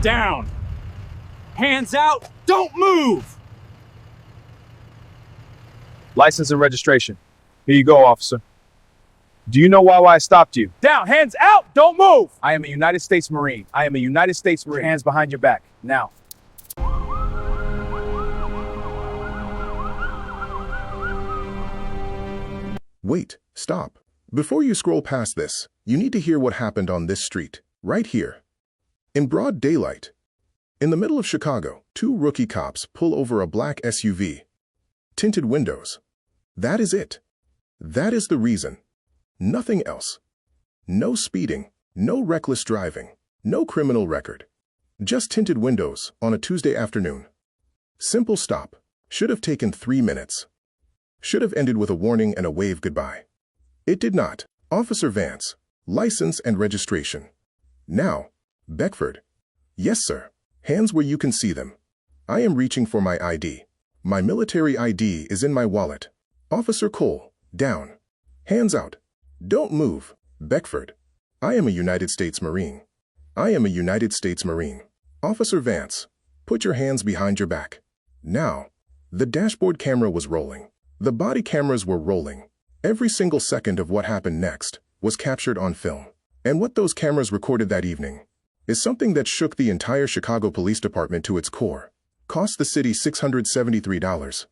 Down. Hands out, don't move! License and registration. Here you go, officer. Do you know why I stopped you? Down, hands out, don't move! I am a United States Marine. I am a United States Marine. Hands behind your back, now. Wait, stop. Before you scroll past this, you need to hear what happened on this street, right here. In broad daylight, in the middle of Chicago, two rookie cops pull over a black SUV. Tinted windows. That is it. That is the reason. Nothing else. No speeding, no reckless driving, no criminal record. Just tinted windows on a Tuesday afternoon. Simple stop. Should have taken 3 minutes. Should have ended with a warning and a wave goodbye. It did not. Officer Vance, license and registration. Now, Beckford. Yes, sir. Hands where you can see them. I am reaching for my ID. My military ID is in my wallet. Officer Cole, down. Hands out. Don't move. Beckford. I am a United States Marine. I am a United States Marine. Officer Vance, put your hands behind your back. Now, the dashboard camera was rolling. The body cameras were rolling. Every single second of what happened next was captured on film. And what those cameras recorded that evening is something that shook the entire Chicago Police Department to its core, cost the city $673,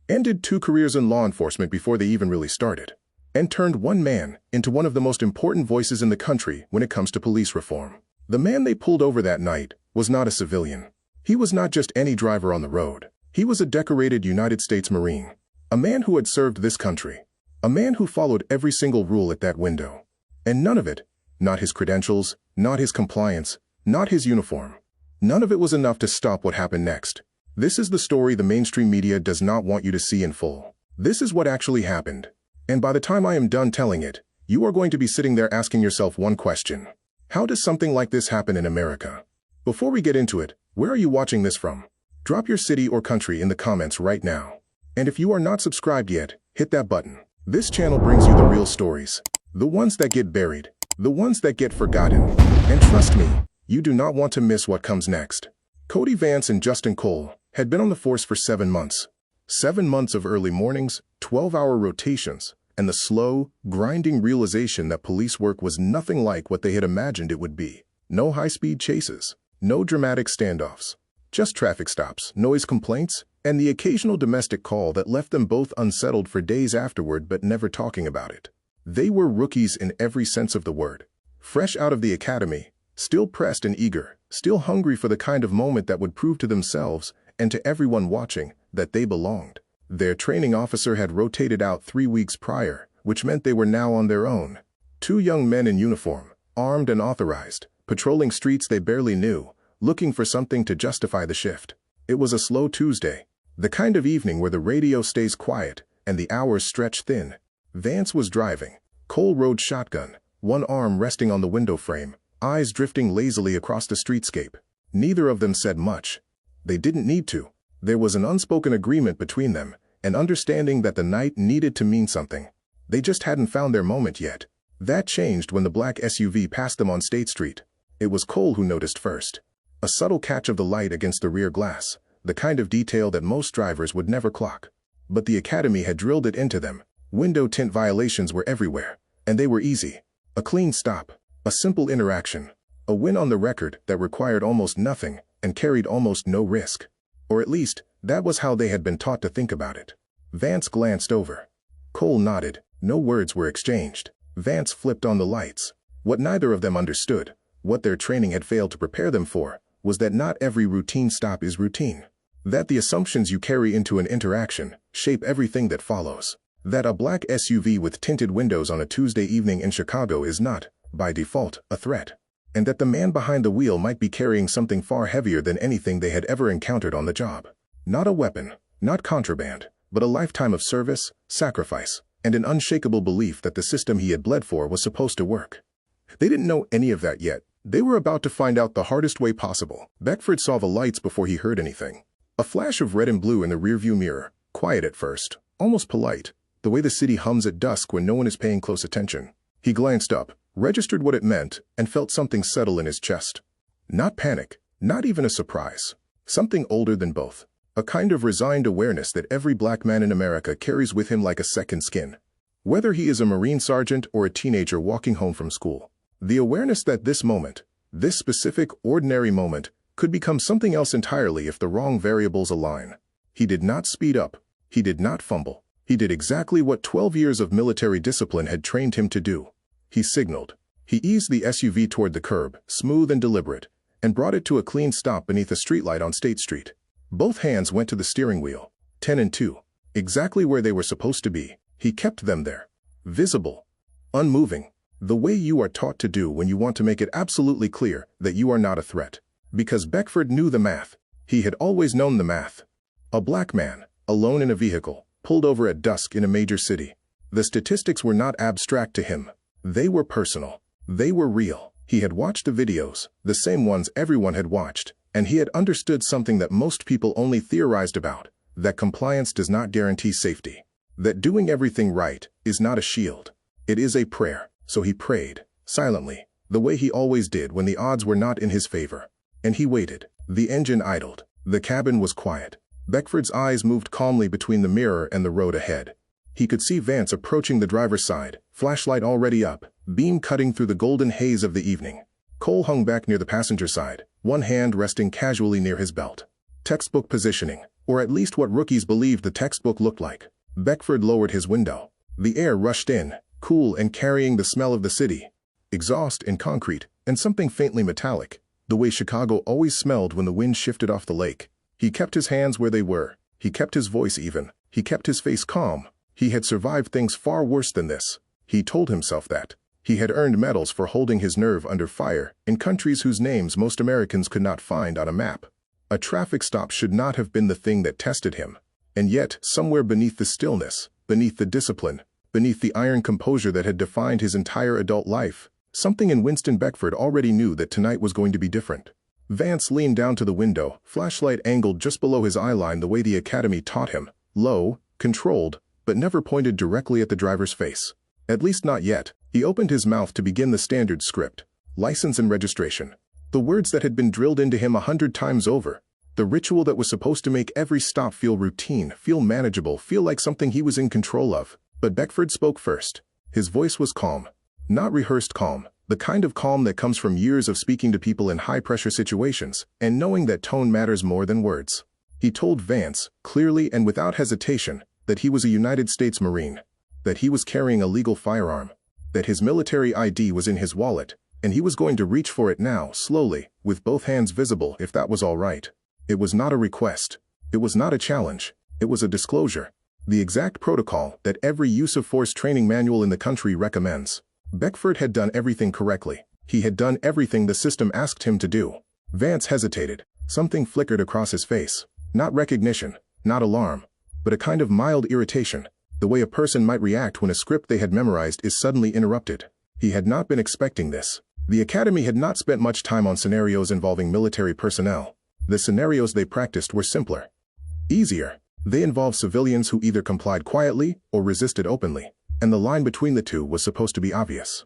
ended 2 careers in law enforcement before they even really started, and turned one man into one of the most important voices in the country when it comes to police reform. The man they pulled over that night was not a civilian. He was not just any driver on the road. He was a decorated United States Marine, a man who had served this country, a man who followed every single rule at that window. And none of it, not his credentials, not his compliance, not his uniform, none of it was enough to stop what happened next. This is the story the mainstream media does not want you to see in full. This is what actually happened. And by the time I am done telling it, you are going to be sitting there asking yourself one question. How does something like this happen in America? Before we get into it, where are you watching this from? Drop your city or country in the comments right now. And if you are not subscribed yet, hit that button. This channel brings you the real stories, the ones that get buried, the ones that get forgotten. And trust me, you do not want to miss what comes next. Cody Vance and Justin Cole had been on the force for 7 months. 7 months of early mornings, 12-hour rotations, and the slow, grinding realization that police work was nothing like what they had imagined it would be. No high-speed chases, no dramatic standoffs, just traffic stops, noise complaints, and the occasional domestic call that left them both unsettled for days afterward but never talking about it. They were rookies in every sense of the word. Fresh out of the academy, still pressed and eager, still hungry for the kind of moment that would prove to themselves and to everyone watching that they belonged. Their training officer had rotated out 3 weeks prior, which meant they were now on their own. 2 young men in uniform, armed and authorized, patrolling streets they barely knew, looking for something to justify the shift. It was a slow Tuesday, the kind of evening where the radio stays quiet and the hours stretch thin. Vance was driving. Cole rode shotgun, one arm resting on the window frame, eyes drifting lazily across the streetscape. Neither of them said much. They didn't need to. There was an unspoken agreement between them, an understanding that the night needed to mean something. They just hadn't found their moment yet. That changed when the black SUV passed them on State Street. It was Cole who noticed first. A subtle catch of the light against the rear glass, the kind of detail that most drivers would never clock. But the academy had drilled it into them. Window tint violations were everywhere, and they were easy. A clean stop, a simple interaction, a win on the record that required almost nothing and carried almost no risk. Or at least, that was how they had been taught to think about it. Vance glanced over. Cole nodded. No words were exchanged. Vance flipped on the lights. What neither of them understood, what their training had failed to prepare them for, was that not every routine stop is routine. That the assumptions you carry into an interaction shape everything that follows. That a black SUV with tinted windows on a Tuesday evening in Chicago is not, by default, a threat. And that the man behind the wheel might be carrying something far heavier than anything they had ever encountered on the job. Not a weapon, not contraband, but a lifetime of service, sacrifice, and an unshakable belief that the system he had bled for was supposed to work. They didn't know any of that yet. They were about to find out the hardest way possible. Beckford saw the lights before he heard anything. A flash of red and blue in the rearview mirror, quiet at first, almost polite, the way the city hums at dusk when no one is paying close attention. He glanced up, registered what it meant, and felt something settle in his chest. Not panic, Not even a surprise. Something older than both. A kind of resigned awareness that every black man in America carries with him like a second skin. Whether he is a Marine sergeant or a teenager walking home from school. The awareness that this moment, this specific, ordinary moment, could become something else entirely if the wrong variables align. He did not speed up. He did not fumble. He did exactly what 12 years of military discipline had trained him to do. He signaled. He eased the SUV toward the curb, smooth and deliberate, and brought it to a clean stop beneath a streetlight on State Street. Both hands went to the steering wheel, 10 and 2, exactly where they were supposed to be. He kept them there, visible, unmoving, the way you are taught to do when you want to make it absolutely clear that you are not a threat. Because Beckford knew the math. He had always known the math. A black man, alone in a vehicle, pulled over at dusk in a major city. The statistics were not abstract to him. They were personal. They were real. He had watched the videos, the same ones everyone had watched, and he had understood something that most people only theorized about, that compliance does not guarantee safety. That doing everything right is not a shield. It is a prayer. So he prayed, silently, the way he always did when the odds were not in his favor. And he waited. The engine idled. The cabin was quiet. Beckford's eyes moved calmly between the mirror and the road ahead. He could see Vance approaching the driver's side, flashlight already up, beam cutting through the golden haze of the evening. Cole hung back near the passenger side, one hand resting casually near his belt. Textbook positioning, or at least what rookies believed the textbook looked like. Beckford lowered his window. The air rushed in, cool and carrying the smell of the city. Exhaust and concrete, and something faintly metallic, the way Chicago always smelled when the wind shifted off the lake. He kept his hands where they were. He kept his voice even. He kept his face calm. He had survived things far worse than this. He told himself that. He had earned medals for holding his nerve under fire in countries whose names most Americans could not find on a map. A traffic stop should not have been the thing that tested him. And yet, somewhere beneath the stillness, beneath the discipline, beneath the iron composure that had defined his entire adult life, something in Winston Beckford already knew that tonight was going to be different. Vance leaned down to the window, flashlight angled just below his eyeline the way the academy taught him, low, controlled, but never pointed directly at the driver's face. At least not yet. He opened his mouth to begin the standard script. License and registration. The words that had been drilled into him 100 times over. The ritual that was supposed to make every stop feel routine, feel manageable, feel like something he was in control of. But Beckford spoke first. His voice was calm. Not rehearsed calm. The kind of calm that comes from years of speaking to people in high-pressure situations and knowing that tone matters more than words. He told Vance, clearly and without hesitation, that he was a United States Marine, that he was carrying a legal firearm, that his military ID was in his wallet, and he was going to reach for it now, slowly, with both hands visible if that was all right. It was not a request. It was not a challenge. It was a disclosure. The exact protocol that every use of force training manual in the country recommends. Beckford had done everything correctly. He had done everything the system asked him to do. Vance hesitated. Something flickered across his face. Not recognition, not alarm, but a kind of mild irritation, the way a person might react when a script they had memorized is suddenly interrupted. He had not been expecting this. The academy had not spent much time on scenarios involving military personnel. The scenarios they practiced were simpler. Easier. They involved civilians who either complied quietly or resisted openly, and the line between the two was supposed to be obvious.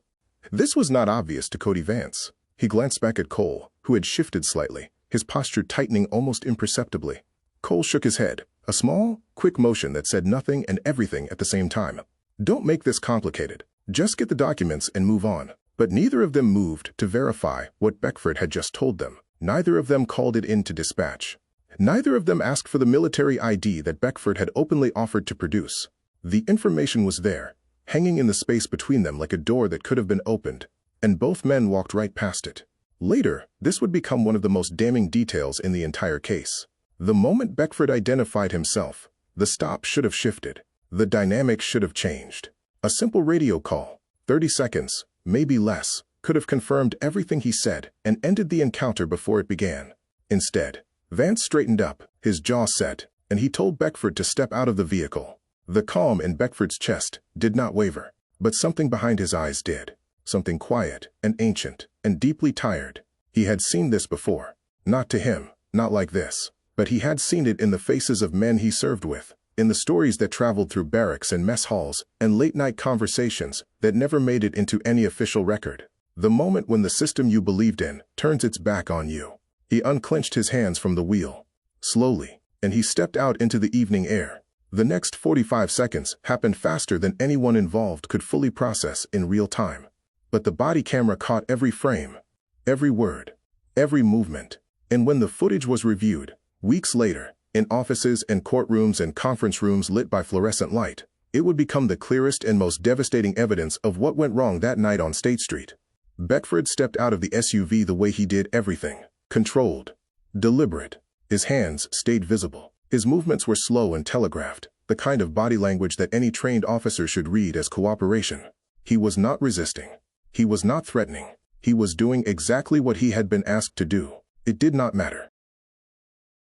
This was not obvious to Cody Vance. He glanced back at Cole, who had shifted slightly, his posture tightening almost imperceptibly. Cole shook his head, a small, quick motion that said nothing and everything at the same time. Don't make this complicated. Just get the documents and move on. But neither of them moved to verify what Beckford had just told them. Neither of them called it in to dispatch. Neither of them asked for the military ID that Beckford had openly offered to produce. The information was there, hanging in the space between them like a door that could have been opened, and both men walked right past it. Later, this would become one of the most damning details in the entire case. The moment Beckford identified himself, the stop should have shifted. The dynamic should have changed. A simple radio call, 30 seconds, maybe less, could have confirmed everything he said and ended the encounter before it began. Instead, Vance straightened up, his jaw set, and he told Beckford to step out of the vehicle. The calm in Beckford's chest did not waver, but something behind his eyes did. Something quiet and ancient and deeply tired. He had seen this before. Not to him, not like this. But he had seen it in the faces of men he served with, in the stories that traveled through barracks and mess halls, and late-night conversations that never made it into any official record. The moment when the system you believed in turns its back on you. He unclenched his hands from the wheel. Slowly, and he stepped out into the evening air. The next 45 seconds happened faster than anyone involved could fully process in real time. But the body camera caught every frame, every word, every movement. And when the footage was reviewed, weeks later, in offices and courtrooms and conference rooms lit by fluorescent light, it would become the clearest and most devastating evidence of what went wrong that night on State Street. Beckford stepped out of the SUV the way he did everything, controlled, deliberate. His hands stayed visible. His movements were slow and telegraphed, the kind of body language that any trained officer should read as cooperation. He was not resisting. He was not threatening. He was doing exactly what he had been asked to do. It did not matter.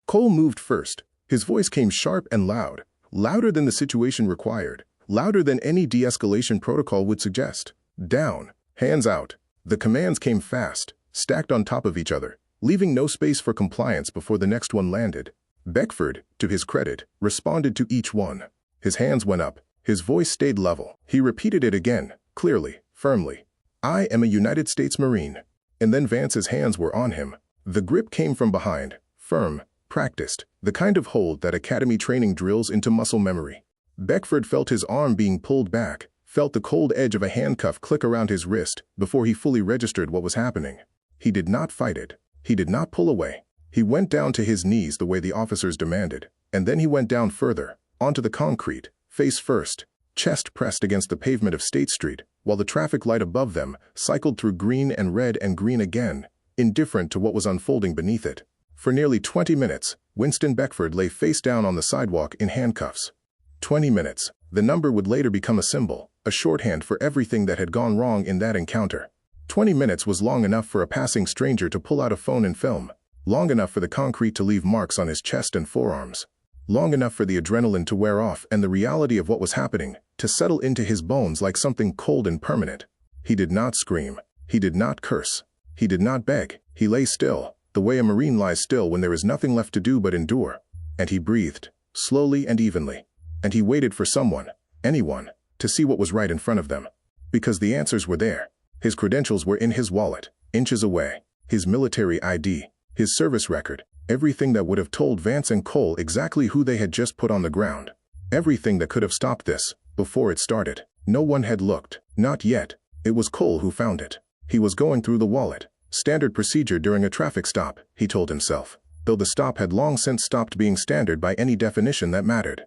Cole moved first. His voice came sharp and loud, louder than the situation required, louder than any de-escalation protocol would suggest. Down, hands out. The commands came fast, stacked on top of each other, leaving no space for compliance before the next one landed. Beckford, to his credit, responded to each one. His hands went up. His voice stayed level. He repeated it again, clearly, firmly. "I am a United States Marine." And then Vance's hands were on him. The grip came from behind, firm, practiced, the kind of hold that academy training drills into muscle memory. Beckford felt his arm being pulled back, felt the cold edge of a handcuff click around his wrist before he fully registered what was happening. He did not fight it. He did not pull away. He went down to his knees the way the officers demanded, and then he went down further, onto the concrete, face first, chest pressed against the pavement of State Street, while the traffic light above them cycled through green and green again, indifferent to what was unfolding beneath it. For nearly 20 minutes, Winston Beckford lay face down on the sidewalk in handcuffs. 20 minutes. The number would later become a symbol, a shorthand for everything that had gone wrong in that encounter. 20 minutes was long enough for a passing stranger to pull out a phone and film. Long enough for the concrete to leave marks on his chest and forearms. Long enough for the adrenaline to wear off and the reality of what was happening to settle into his bones like something cold and permanent. He did not scream. He did not curse. He did not beg. He lay still, the way a Marine lies still when there is nothing left to do but endure. And he breathed, slowly and evenly. And he waited for someone, anyone, to see what was right in front of them. Because the answers were there. His credentials were in his wallet, inches away. His military ID, his service record, everything that would have told Vance and Cole exactly who they had just put on the ground. Everything that could have stopped this, before it started. No one had looked, not yet. It was Cole who found it. He was going through the wallet. Standard procedure during a traffic stop, he told himself, though the stop had long since stopped being standard by any definition that mattered.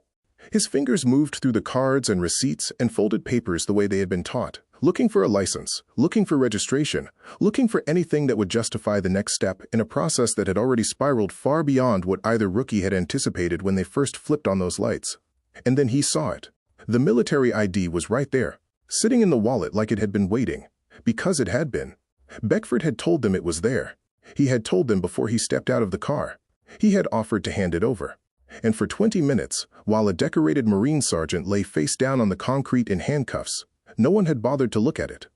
His fingers moved through the cards and receipts and folded papers the way they had been taught, looking for a license, looking for registration, looking for anything that would justify the next step in a process that had already spiraled far beyond what either rookie had anticipated when they first flipped on those lights. And then he saw it. The military ID was right there, sitting in the wallet like it had been waiting, because it had been. Beckford had told them it was there. He had told them before he stepped out of the car. He had offered to hand it over. And for 20 minutes, while a decorated Marine sergeant lay face down on the concrete in handcuffs, no one had bothered to look at it.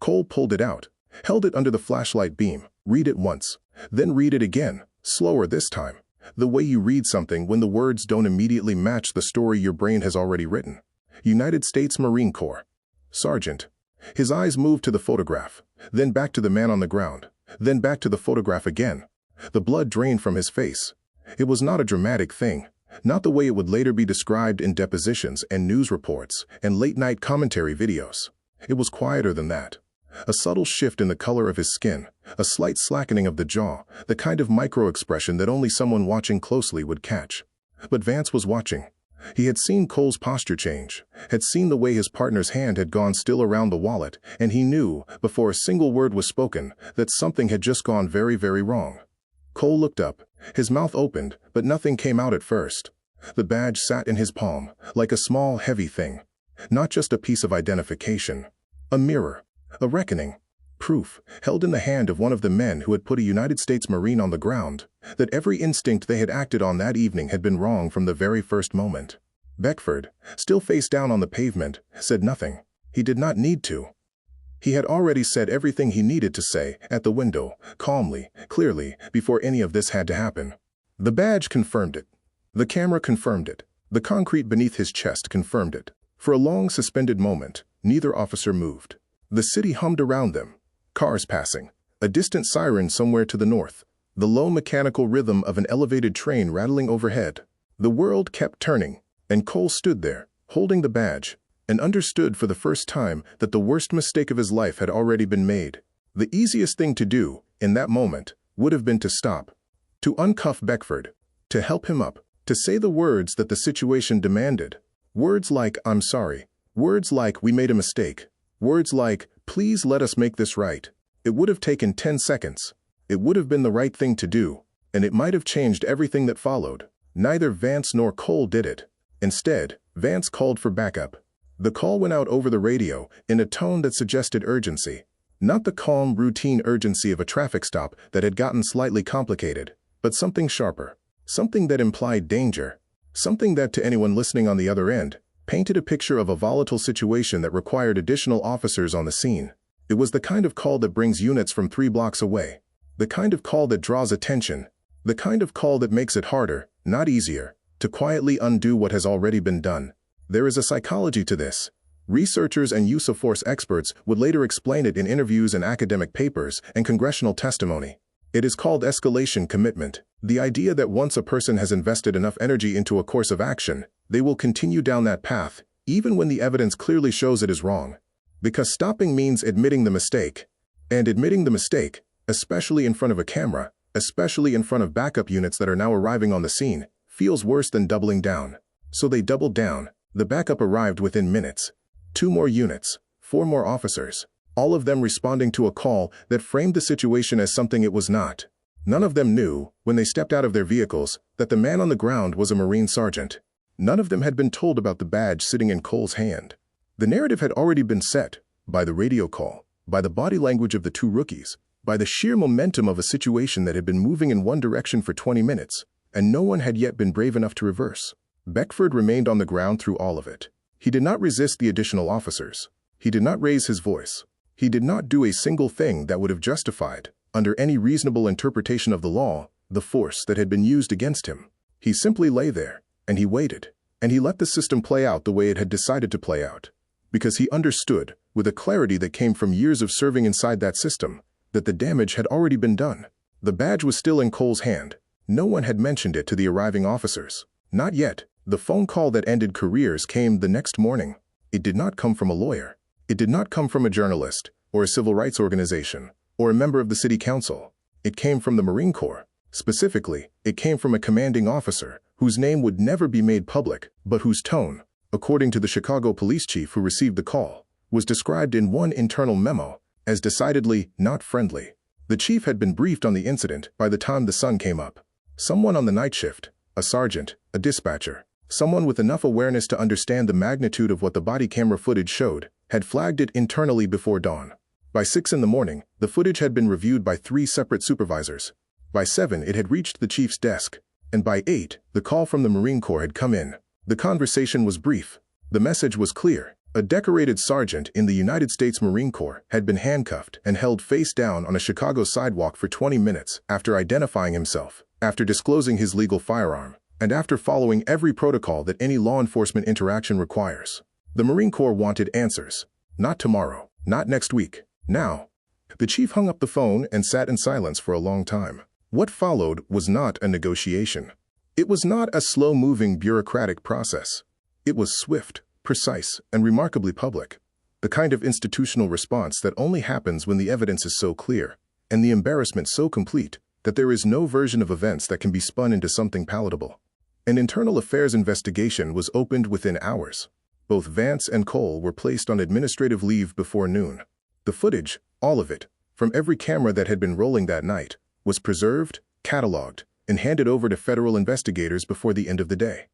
Cole pulled it out, held it under the flashlight beam, read it once, then read it again, slower this time, the way you read something when the words don't immediately match the story your brain has already written. United States Marine Corps. Sergeant. His eyes moved to the photograph, then back to the man on the ground, then back to the photograph again. The blood drained from his face. It was not a dramatic thing, not the way it would later be described in depositions and news reports and late-night commentary videos. It was quieter than that. A subtle shift in the color of his skin, a slight slackening of the jaw, the kind of micro-expression that only someone watching closely would catch. But Vance was watching. He had seen Cole's posture change, had seen the way his partner's hand had gone still around the wallet, and he knew, before a single word was spoken, that something had just gone very, very wrong. Cole looked up. His mouth opened, but nothing came out at first. The badge sat in his palm, like a small, heavy thing. Not just a piece of identification. A mirror. A reckoning. Proof, held in the hand of one of the men who had put a United States Marine on the ground, that every instinct they had acted on that evening had been wrong from the very first moment. Beckford, still face down on the pavement, said nothing. He did not need to. He had already said everything he needed to say at the window, calmly, clearly, before any of this had to happen. The badge confirmed it. The camera confirmed it. The concrete beneath his chest confirmed it. For a long suspended moment, neither officer moved. The city hummed around them. Cars passing. A distant siren somewhere to the north. the low mechanical rhythm of an elevated train rattling overhead. The world kept turning, and Cole stood there, holding the badge, and understood for the first time that the worst mistake of his life had already been made. The easiest thing to do, in that moment, would have been to stop, to uncuff Beckford, to help him up, to say the words that the situation demanded. Words like, "I'm sorry." Words like, "We made a mistake." Words like, "Please let us make this right." It would have taken 10 seconds. It would have been the right thing to do, and it might have changed everything that followed. Neither Vance nor Cole did it. Instead, Vance called for backup. The call went out over the radio in a tone that suggested urgency. Not the calm, routine urgency of a traffic stop that had gotten slightly complicated, but something sharper. Something that implied danger. Something that, to anyone listening on the other end, painted a picture of a volatile situation that required additional officers on the scene. It was the kind of call that brings units from 3 blocks away. The kind of call that draws attention. The kind of call that makes it harder, not easier, to quietly undo what has already been done. There is a psychology to this. Researchers and use of force experts would later explain it in interviews and academic papers and congressional testimony. It is called escalation commitment, the idea that once a person has invested enough energy into a course of action, they will continue down that path, even when the evidence clearly shows it is wrong. Because stopping means admitting the mistake. And admitting the mistake, especially in front of a camera, especially in front of backup units that are now arriving on the scene, feels worse than doubling down. So they doubled down. The backup arrived within minutes. 2 more units, 4 more officers, all of them responding to a call that framed the situation as something it was not. None of them knew, when they stepped out of their vehicles, that the man on the ground was a Marine sergeant. None of them had been told about the badge sitting in Cole's hand. The narrative had already been set, by the radio call, by the body language of the 2 rookies, by the sheer momentum of a situation that had been moving in one direction for 20 minutes, and no one had yet been brave enough to reverse. Beckford remained on the ground through all of it. He did not resist the additional officers. He did not raise his voice. He did not do a single thing that would have justified, under any reasonable interpretation of the law, the force that had been used against him. He simply lay there, and he waited, and he let the system play out the way it had decided to play out. Because he understood, with a clarity that came from years of serving inside that system, that the damage had already been done. The badge was still in Cole's hand. No one had mentioned it to the arriving officers. Not yet. The phone call that ended careers came the next morning. It did not come from a lawyer. It did not come from a journalist, or a civil rights organization, or a member of the city council. It came from the Marine Corps. Specifically, it came from a commanding officer, whose name would never be made public, but whose tone, according to the Chicago police chief who received the call, was described in one internal memo as decidedly not friendly. The chief had been briefed on the incident by the time the sun came up. Someone on the night shift, a sergeant, a dispatcher, someone with enough awareness to understand the magnitude of what the body camera footage showed, had flagged it internally before dawn. By 6 in the morning, the footage had been reviewed by 3 separate supervisors. By 7, it had reached the chief's desk, and by 8, the call from the Marine Corps had come in. The conversation was brief. The message was clear. A decorated sergeant in the United States Marine Corps had been handcuffed and held face down on a Chicago sidewalk for 20 minutes after identifying himself, after disclosing his legal firearm, and after following every protocol that any law enforcement interaction requires. The Marine Corps wanted answers. Not tomorrow. Not next week. Now. The chief hung up the phone and sat in silence for a long time. What followed was not a negotiation. It was not a slow-moving bureaucratic process. It was swift, precise, and remarkably public. The kind of institutional response that only happens when the evidence is so clear, and the embarrassment so complete, that there is no version of events that can be spun into something palatable. An internal affairs investigation was opened within hours. Both Vance and Cole were placed on administrative leave before noon. The footage, all of it, from every camera that had been rolling that night, was preserved, cataloged, and handed over to federal investigators before the end of the day.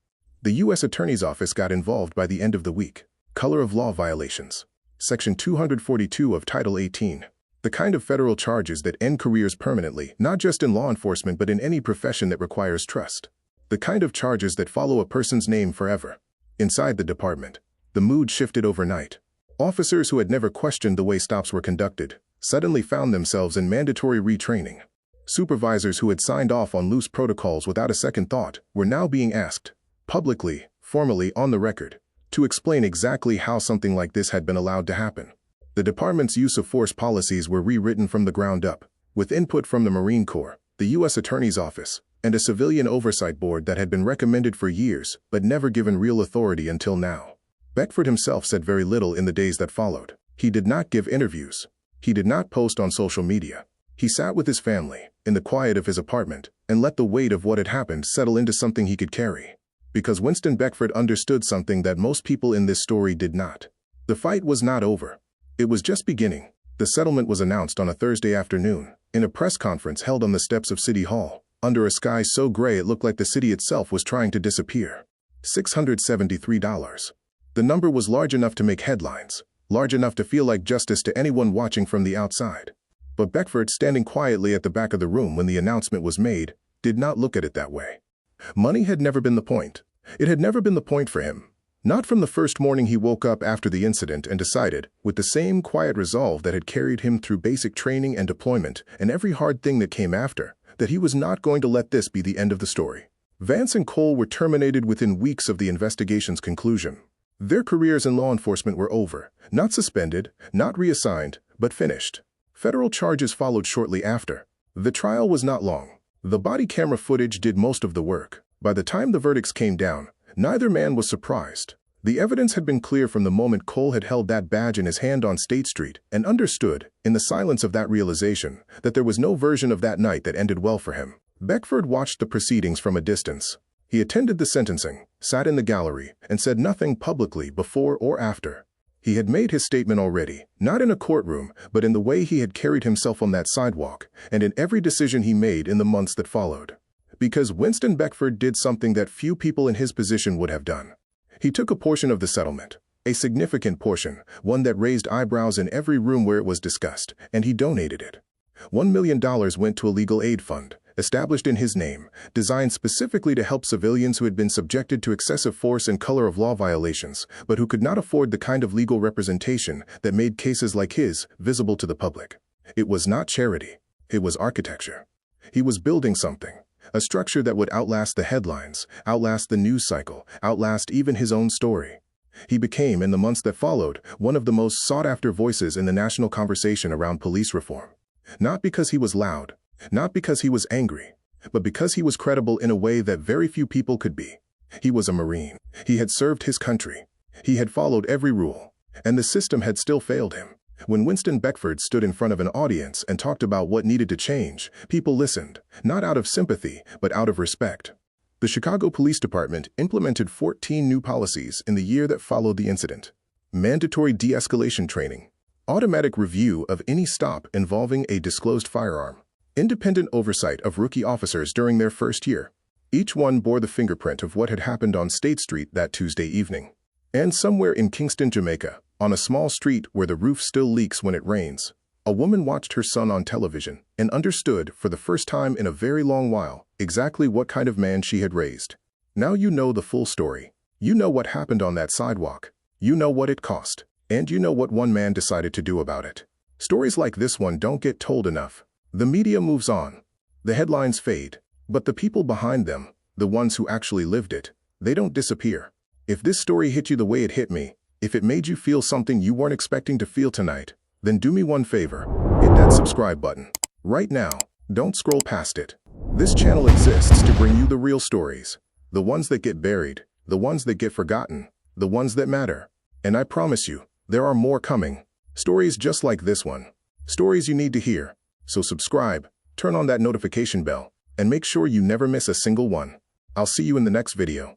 The U.S. Attorney's Office got involved by the end of the week. Color of law violations. Section 242 of Title 18. The kind of federal charges that end careers permanently, not just in law enforcement but in any profession that requires trust. The kind of charges that follow a person's name forever. Inside the department, the mood shifted overnight. Officers who had never questioned the way stops were conducted suddenly found themselves in mandatory retraining. Supervisors who had signed off on loose protocols without a second thought were now being asked, publicly, formally on the record, to explain exactly how something like this had been allowed to happen. The department's use of force policies were rewritten from the ground up, with input from the Marine Corps, the U.S. Attorney's Office, and a civilian oversight board that had been recommended for years but never given real authority until now. Beckford himself said very little in the days that followed. He did not give interviews. He did not post on social media. He sat with his family, in the quiet of his apartment, and let the weight of what had happened settle into something he could carry. Because Winston Beckford understood something that most people in this story did not. The fight was not over. It was just beginning. The settlement was announced on a Thursday afternoon, in a press conference held on the steps of City Hall, under a sky so gray it looked like the city itself was trying to disappear. $673. The number was large enough to make headlines, large enough to feel like justice to anyone watching from the outside. But Beckford, standing quietly at the back of the room when the announcement was made, did not look at it that way. Money had never been the point. It had never been the point for him. Not from the first morning he woke up after the incident and decided, with the same quiet resolve that had carried him through basic training and deployment and every hard thing that came after, that he was not going to let this be the end of the story. Vance and Cole were terminated within weeks of the investigation's conclusion. Their careers in law enforcement were over, not suspended, not reassigned, but finished. Federal charges followed shortly after. The trial was not long. The body camera footage did most of the work. By the time the verdicts came down, neither man was surprised. The evidence had been clear from the moment Cole had held that badge in his hand on State Street and understood, in the silence of that realization, that there was no version of that night that ended well for him. Beckford watched the proceedings from a distance. He attended the sentencing, sat in the gallery, and said nothing publicly before or after. He had made his statement already, not in a courtroom, but in the way he had carried himself on that sidewalk, and in every decision he made in the months that followed. Because Winston Beckford did something that few people in his position would have done. He took a portion of the settlement, a significant portion, one that raised eyebrows in every room where it was discussed, and he donated it. $1 million went to a legal aid fund, established in his name, designed specifically to help civilians who had been subjected to excessive force and color of law violations, but who could not afford the kind of legal representation that made cases like his visible to the public. It was not charity. It was architecture. He was building something. A structure that would outlast the headlines, outlast the news cycle, outlast even his own story. He became, in the months that followed, one of the most sought-after voices in the national conversation around police reform. Not because he was loud, not because he was angry, but because he was credible in a way that very few people could be. He was a Marine. He had served his country. He had followed every rule, and the system had still failed him. When Winston Beckford stood in front of an audience and talked about what needed to change, people listened, not out of sympathy, but out of respect. The Chicago Police Department implemented 14 new policies in the year that followed the incident. Mandatory de-escalation training, automatic review of any stop involving a disclosed firearm, independent oversight of rookie officers during their first year. Each one bore the fingerprint of what had happened on State Street that Tuesday evening. And somewhere in Kingston, Jamaica, on a small street where the roof still leaks when it rains, a woman watched her son on television and understood, for the first time in a very long while, exactly what kind of man she had raised. Now you know the full story. You know what happened on that sidewalk. You know what it cost. And you know what one man decided to do about it. Stories like this one don't get told enough. The media moves on. The headlines fade. But the people behind them, the ones who actually lived it, they don't disappear. If this story hit you the way it hit me, if it made you feel something you weren't expecting to feel tonight, then do me one favor. Hit that subscribe button. Right now. Don't scroll past it. This channel exists to bring you the real stories. The ones that get buried. The ones that get forgotten. The ones that matter. And I promise you, there are more coming. Stories just like this one. Stories you need to hear. So subscribe, turn on that notification bell, and make sure you never miss a single one. I'll see you in the next video.